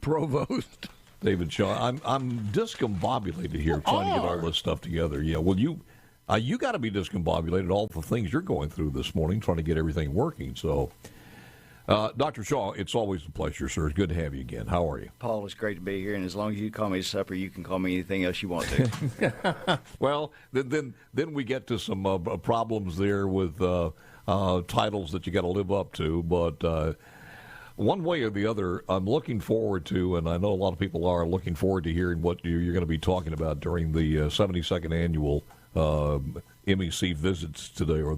Provost. David Shaw. I'm discombobulated here trying to get all this stuff together. Yeah, well, you got to be discombobulated, all the things you're going through this morning, trying to get everything working. So, Dr. Shaw, it's always a pleasure, sir. It's good to have you again. How are you? Paul, it's great to be here, and as long as you call me to supper, you can call me anything else you want to. Well, then we get to some problems there with titles that you got to live up to, but one way or the other, I'm looking forward to, and I know a lot of people are looking forward to hearing what you're going to be talking about during the 72nd annual MEC visits today, or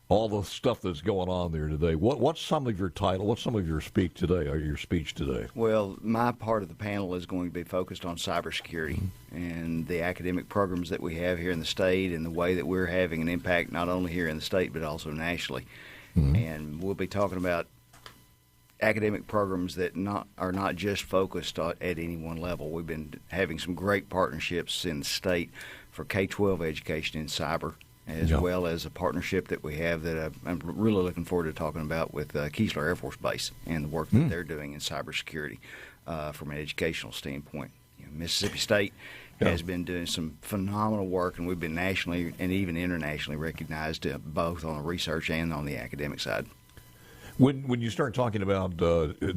all the stuff that's going on there today. What's some of your title? What's some of your speech today? Or your speech today? Well, my part of the panel is going to be focused on cybersecurity and the academic programs that we have here in the state, and the way that we're having an impact not only here in the state but also nationally. And we'll be talking about academic programs that are not just focused at any one level. We've been having some great partnerships in the state for K-12 education in cyber, as well as a partnership that we have that I'm really looking forward to talking about with Keesler Air Force Base and the work that they're doing in cybersecurity from an educational standpoint. Mississippi State has been doing some phenomenal work, and we've been nationally and even internationally recognized both on the research and on the academic side. When you start talking about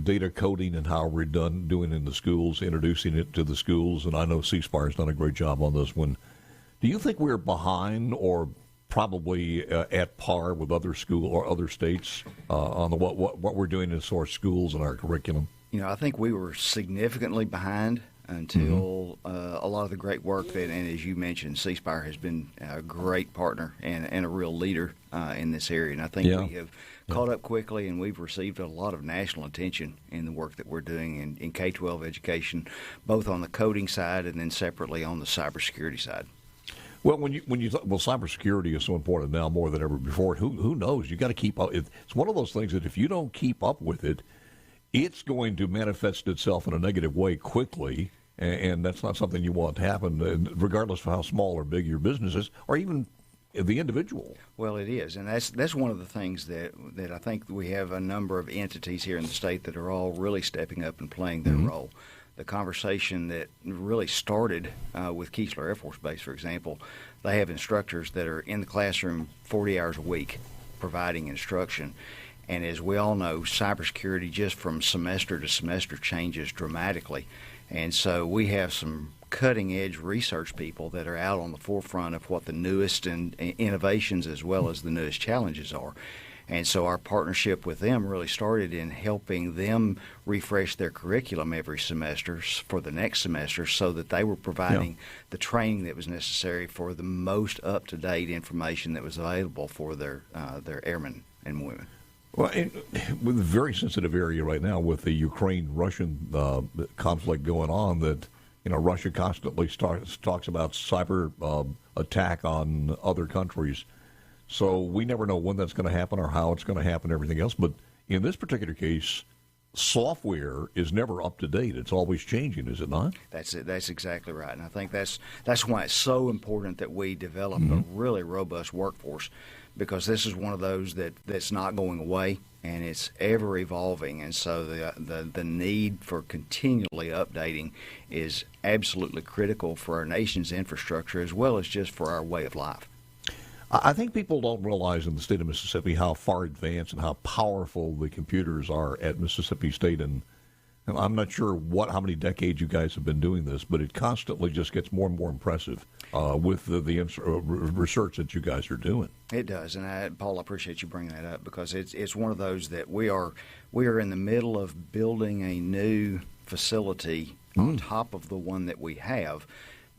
data coding and how we're doing in the schools, introducing it to the schools, and I know C-SPAR has done a great job on this one, do you think we're behind or probably at par with other school or other states on what we're doing as far as schools and our curriculum? I think we were significantly behind until a lot of the great work that, and as you mentioned, C-SPAR has been a great partner and a real leader in this area. And I think we have caught up quickly, and we've received a lot of national attention in the work that we're doing in K-12 education, both on the coding side and then separately on the cybersecurity side. Well, when you talk, cybersecurity is so important now more than ever before. Who knows? You got to keep up. It's one of those things that if you don't keep up with it, it's going to manifest itself in a negative way quickly, and that's not something you want to happen, regardless of how small or big your business is, or even the individual. Well, it is, and that's one of the things that I think we have a number of entities here in the state that are all really stepping up and playing their role. The conversation that really started with Keesler Air Force Base, for example, they have instructors that are in the classroom 40 hours a week providing instruction. And as we all know, cybersecurity just from semester to semester changes dramatically. And so we have some cutting-edge research people that are out on the forefront of what the newest innovations as well as the newest challenges are. And so our partnership with them really started in helping them refresh their curriculum every semester for the next semester, so that they were providing the training that was necessary for the most up-to-date information that was available for their airmen and women. Well, with a very sensitive area right now with the Ukraine-Russian conflict going on, that Russia constantly talks about cyber attack on other countries. So we never know when that's going to happen or how it's going to happen, everything else. But in this particular case, software is never up to date. It's always changing, is it not? That's it. That's exactly right. And I think that's why it's so important that we develop a really robust workforce, because this is one of those that's not going away, and it's ever evolving. And so the need for continually updating is absolutely critical for our nation's infrastructure as well as just for our way of life. I think people don't realize in the state of Mississippi how far advanced and how powerful the computers are at Mississippi State. And I'm not sure how many decades you guys have been doing this, but it constantly just gets more and more impressive with the research that you guys are doing. It does. And Paul, I appreciate you bringing that up, because it's one of those that we are in the middle of building a new facility on top of the one that we have,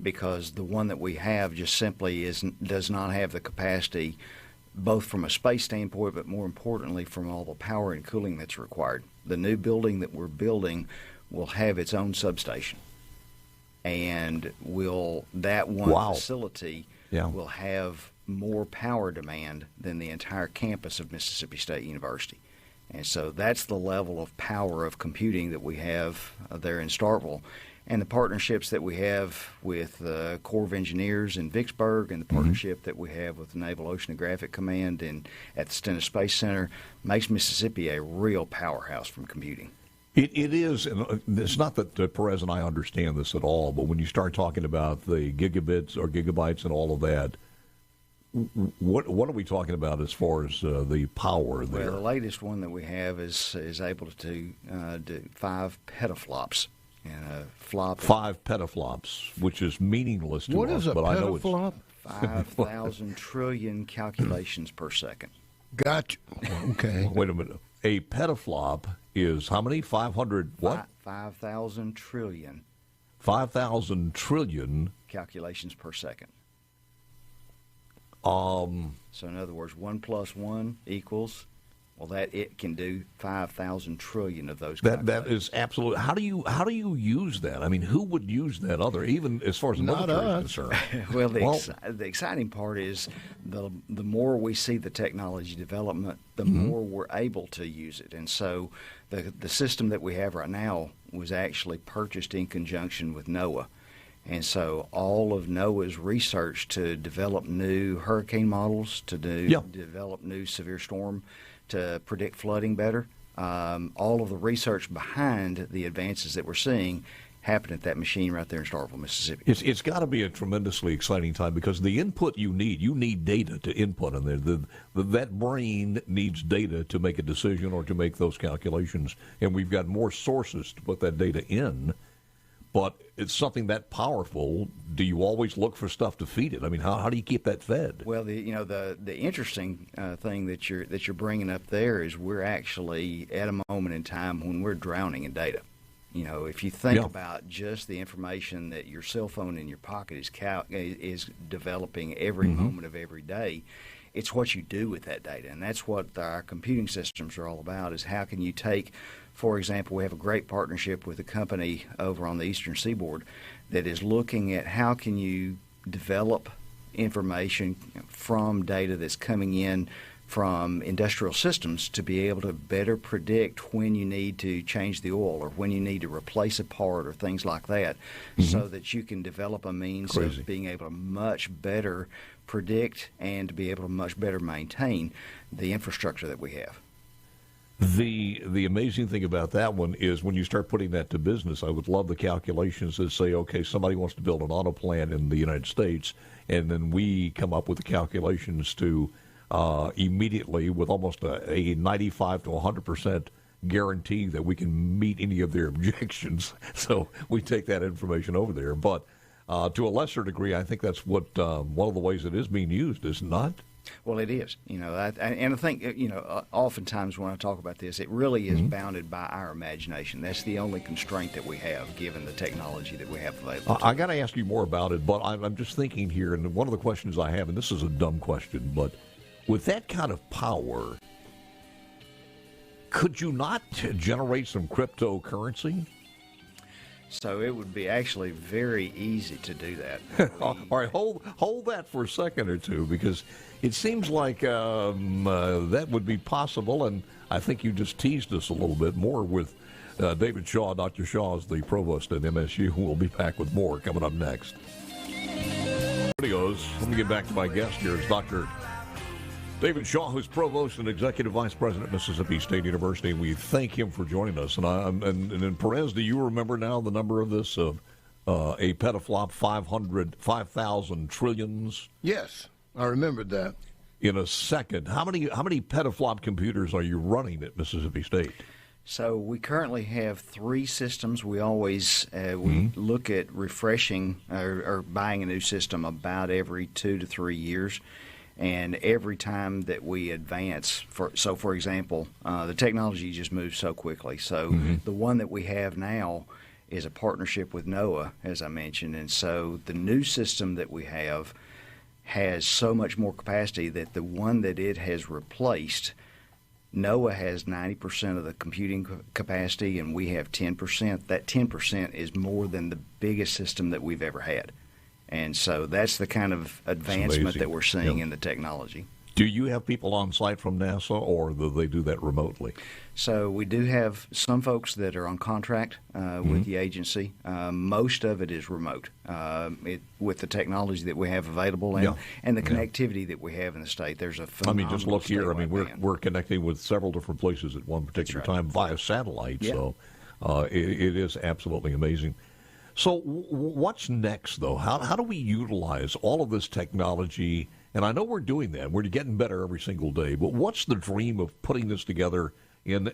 because the one that we have just simply does not have the capacity, both from a space standpoint, but more importantly from all the power and cooling that's required. The new building that we're building will have its own substation, and that one facility will have more power demand than the entire campus of Mississippi State University. And so that's the level of power of computing that we have there in Starkville. And the partnerships that we have with the Corps of Engineers in Vicksburg and the partnership that we have with the Naval Oceanographic Command and at the Stennis Space Center makes Mississippi a real powerhouse from computing. It is, and it's not that Perez and I understand this at all, but when you start talking about the gigabits or gigabytes and all of that, what are we talking about as far as the power there? Well, the latest one that we have is able to do 5 petaflops. And a flop. 5 petaflops, which is meaningless to us, but I know it's 5,000 trillion calculations per second. Gotcha. Okay. Wait a minute. A petaflop is how many? 500 what? 5,000 trillion. 5,000 trillion calculations per second. So in other words, 1 + 1 equals. Well, that it can do 5,000 trillion of those. That is absolute. How do you use that? I mean, who would use that other, even as far as the military is concerned? Well, the exciting part is the more we see the technology development, the more we're able to use it. And so the system that we have right now was actually purchased in conjunction with NOAA. And so all of NOAA's research to develop new hurricane models, to develop new severe storm, to predict flooding better, all of the research behind the advances that we're seeing happen at that machine right there in Starkville, Mississippi. It's got to be a tremendously exciting time because the input you need data to input in there. That brain needs data to make a decision or to make those calculations, and we've got more sources to put that data in. But it's something that powerful. Do you always look for stuff to feed it? I mean, how do you keep that fed? Well, the interesting thing that you're bringing up there is we're actually at a moment in time when we're drowning in data. You know, if you think about just the information that your cell phone in your pocket is developing every moment of every day, it's what you do with that data, and that's what our computing systems are all about. Is how can you take, for example, we have a great partnership with a company over on the Eastern Seaboard that is looking at how can you develop information from data that's coming in from industrial systems to be able to better predict when you need to change the oil or when you need to replace a part or things like that, so that you can develop a means of being able to much better predict and to be able to much better maintain the infrastructure that we have. The amazing thing about that one is when you start putting that to business, I would love the calculations that say, okay, somebody wants to build an auto plant in the United States, and then we come up with the calculations to immediately with almost a 95 to 100% guarantee that we can meet any of their objections. So we take that information over there. But to a lesser degree, I think that's what one of the ways it is being used, is it not? Well, it is. And I think, oftentimes when I talk about this, it really is bounded by our imagination. That's the only constraint that we have, given the technology that we have available. I got to ask you more about it, but I'm just thinking here, and one of the questions I have, and this is a dumb question, but with that kind of power, could you not generate some cryptocurrency? So it would be actually very easy to do that. All right, hold that for a second or two, because it seems like that would be possible, and I think you just teased us a little bit more with David Shaw. Dr. Shaw is the provost at MSU. We'll be back with more coming up next. There he goes. Let me get back to my guest here. It's Dr. David Shaw, who's provost and executive vice president at Mississippi State University, and we thank him for joining us. And Perez, do you remember now the number of this, a petaflop, 5,000 trillions? Yes, I remembered that. In a second, how many petaflop computers are you running at Mississippi State? So we currently have 3 systems. We always we look at refreshing or buying a new system about every 2 to 3 years. And every time that we advance, for example, the technology just moves so quickly. So the one that we have now is a partnership with NOAA, as I mentioned. And so the new system that we have has so much more capacity that the one that it has replaced, NOAA has 90% of the computing capacity and we have 10%. That 10% is more than the biggest system that we've ever had. And so that's the kind of advancement that we're seeing in the technology. Do you have people on site from NASA, or do they do that remotely? So we do have some folks that are on contract with the agency. Most of it is remote with the technology that we have available and the connectivity that we have in the state. There's a phenomenal just look here. statewide We're connecting with several different places at one particular time via satellite. Yeah. So it is absolutely amazing. So what's next, though? How do we utilize all of this technology? And I know we're doing that. We're getting better every single day. But what's the dream of putting this together and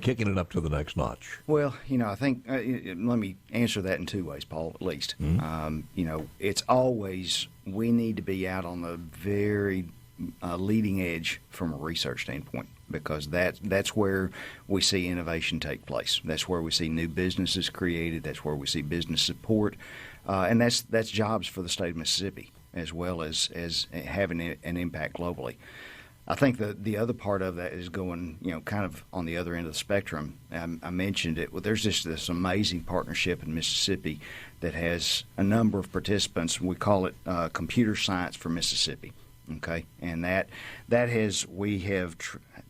kicking it up to the next notch? Well, I think let me answer that in two ways, Paul, at least. It's always we need to be out on the very leading edge from a research standpoint, because that's where we see innovation take place. That's where we see new businesses created. That's where we see business support, and that's jobs for the state of Mississippi, as well as having an impact globally. I think the other part of that is going, kind of on the other end of the spectrum. I mentioned it. Well, there's just this amazing partnership in Mississippi that has a number of participants. We call it Computer Science for Mississippi. Okay, and we have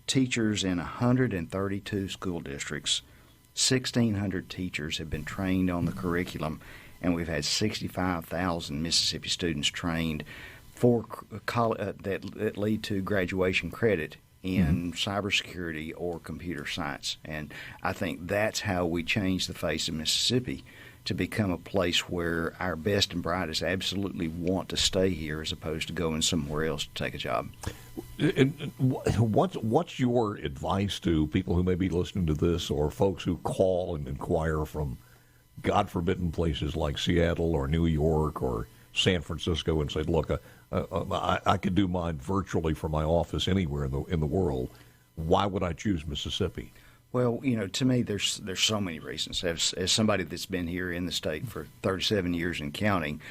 teachers in 132 school districts. 1,600 teachers have been trained on the curriculum, and we've had 65,000 Mississippi students trained for that lead to graduation credit in cybersecurity or computer science. And I think that's how we change the face of Mississippi to become a place where our best and brightest absolutely want to stay here, as opposed to going somewhere else to take a job. And what's your advice to people who may be listening to this, or folks who call and inquire from God forbidden places like Seattle or New York or San Francisco and say, look, I could do mine virtually from my office anywhere in the world. Why would I choose Mississippi? Well, to me, there's so many reasons. As somebody that's been here in the state for 37 years and counting,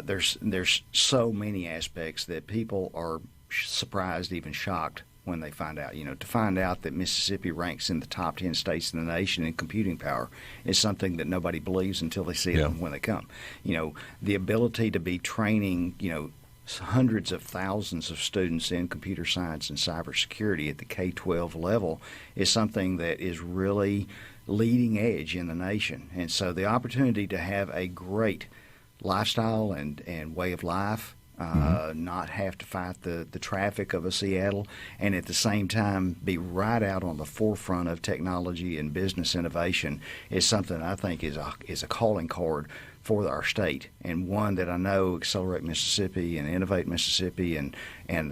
there's so many aspects that people are surprised, even shocked, when they find out. To find out that Mississippi ranks in the top 10 states in the nation in computing power is something that nobody believes until they see it when they come. The ability to be training, hundreds of thousands of students in computer science and cybersecurity at the K-12 level is something that is really leading edge in the nation. And so the opportunity to have a great lifestyle and way of life, not have to fight the traffic of a Seattle, and at the same time be right out on the forefront of technology and business innovation is something I think is a calling card for our state, and one that I know Accelerate Mississippi and Innovate Mississippi and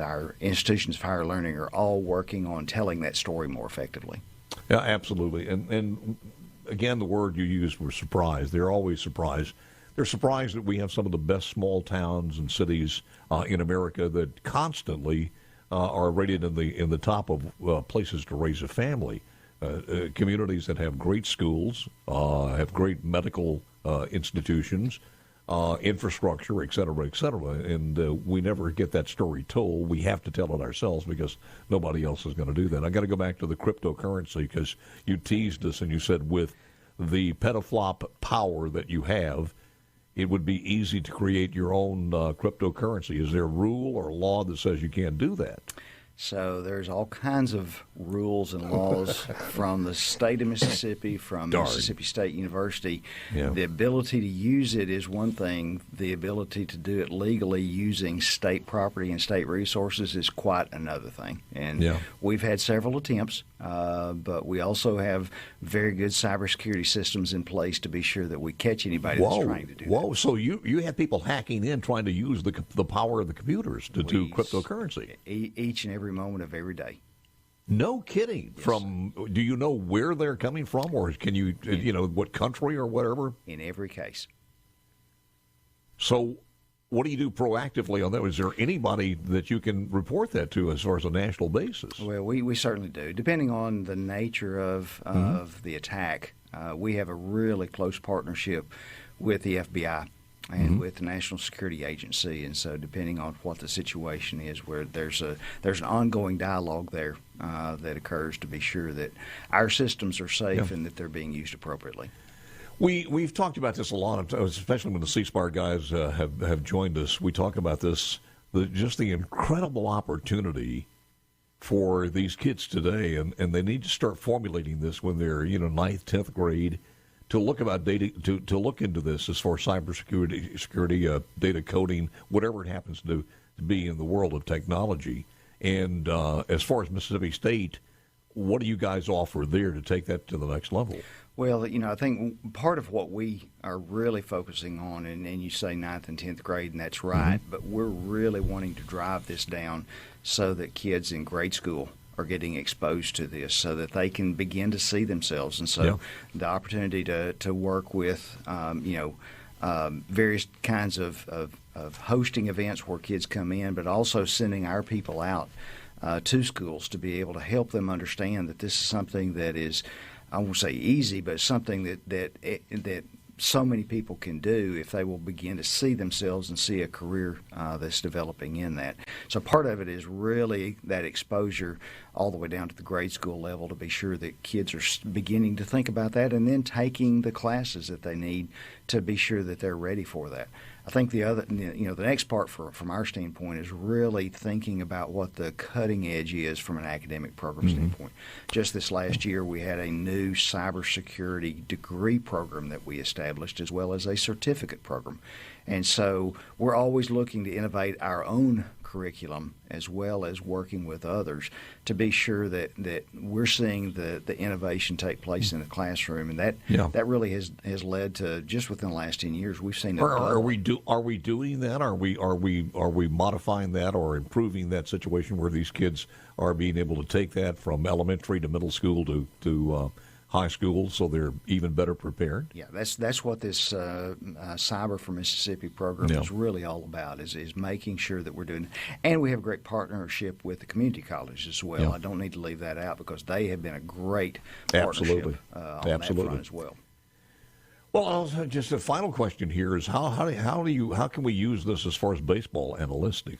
our institutions of higher learning are all working on telling that story more effectively. Yeah, absolutely. And again, the word you used was surprised. They're always surprised. They're surprised that we have some of the best small towns and cities in America that constantly are rated in the top of places to raise a family. Communities that have great schools, have great medical institutions, infrastructure, et cetera, and we never get that story told. We have to tell it ourselves because nobody else is going to do that. I got to go back to the cryptocurrency because you teased us and you said with the pedoflop power that you have, it would be easy to create your own cryptocurrency. Is there a rule or law that says you can't do that? So there's all kinds of rules and laws from the state of Mississippi, from Mississippi State University. Yeah. The ability to use it is one thing. The ability to do it legally using state property and state resources is quite another thing. And we've had several attempts, but we also have very good cybersecurity systems in place to be sure that we catch anybody that's trying to do that. So you have people hacking in trying to use the power of the computers to do cryptocurrency? Each and every moment of every day. No kidding. Yes, do you know where they're coming from, or can you, what country or whatever? In every case. So what do you do proactively on that? Is there anybody that you can report that to as far as a national basis? Well, we certainly do. Depending on the nature of the attack, we have a really close partnership with the FBI and with the National Security Agency, and so depending on what the situation is, where there's an ongoing dialogue there that occurs to be sure that our systems are safe and that they're being used appropriately. We've talked about this a lot, especially when the C-SPAR guys have joined us. We talk about this just the incredible opportunity for these kids today, and they need to start formulating this when they're ninth, 10th grade, to look about data, to look into this as far as cybersecurity, data coding, whatever it happens to be in the world of technology. And as far as Mississippi State, what do you guys offer there to take that to the next level? Well, I think part of what we are really focusing on, and you say 9th and 10th grade, and that's right, but we're really wanting to drive this down so that kids in grade school are getting exposed to this so that they can begin to see themselves. And so the opportunity to work with, various kinds of hosting events where kids come in, but also sending our people out to schools to be able to help them understand that this is something that is, I won't say easy, but something that so many people can do if they will begin to see themselves and see a career that's developing in that. So part of it is really that exposure all the way down to the grade school level to be sure that kids are beginning to think about that and then taking the classes that they need to be sure that they're ready for that. I think the next part from our standpoint is really thinking about what the cutting edge is from an academic program standpoint. Just this last year, we had a new cybersecurity degree program that we established, as well as a certificate program. And so we're always looking to innovate our own curriculum as well as working with others to be sure that we're seeing the innovation take place in the classroom, and that really has led to, just within the last 10 years, we've seen. Are we doing that? Are we modifying that or improving that situation where these kids are being able to take that from elementary to middle school to high school, so they're even better prepared? Yeah, that's what this Cyber for Mississippi program is really all about, is making sure that we're doing. And we have a great partnership with the community college as well. I don't need to leave that out because they have been a great partnership on that front as well. Well, just a final question here is how can we use this as far as baseball analytics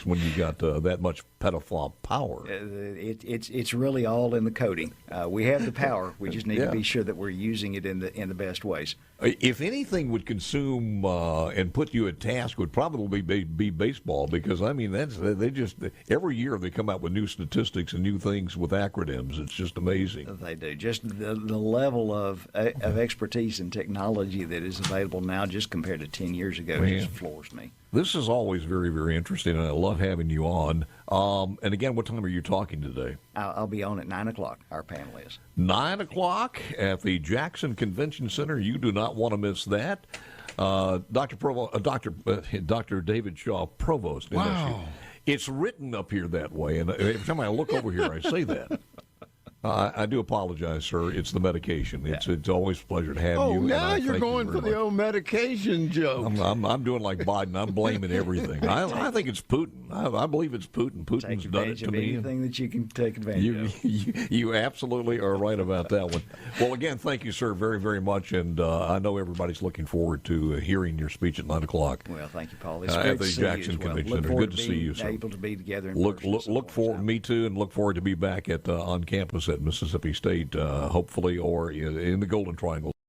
when you got that much pedoflop power? It's really all in the coding. We have the power. We just need to be sure that we're using it in the best ways. If anything would consume and put you at task, would probably be baseball, because I mean they just every year they come out with new statistics and new things with acronyms. It's just amazing. They do. Just the level of expertise and technology that is available now, just compared to 10 years ago, just floors me. This is always very, very interesting, and I love having you on. And again, what time are you talking today? I'll be on at 9 o'clock, our panel is. 9 o'clock at the Jackson Convention Center. You do not want to miss that. Dr. David Shaw, Provost. Wow. It's written up here that way, and every time I look over here, I say that. I do apologize, sir. It's the medication. It's always a pleasure to have you. Oh, now you're going for the old medication joke. I'm doing like Biden. I'm blaming everything. I think it's Putin. I believe it's Putin. Putin's done it to me. Anything that you can take advantage of. You absolutely are right about that one. Well, again, thank you, sir, very, very much. And I know everybody's looking forward to hearing your speech at 9 o'clock. Well, thank you, Paul. It's great to see Jackson you as well. Convention Center. Good to see you, sir. Able to be together in look forward. Me too, and look forward to be back on campus at Mississippi State, hopefully, or in the Golden Triangle.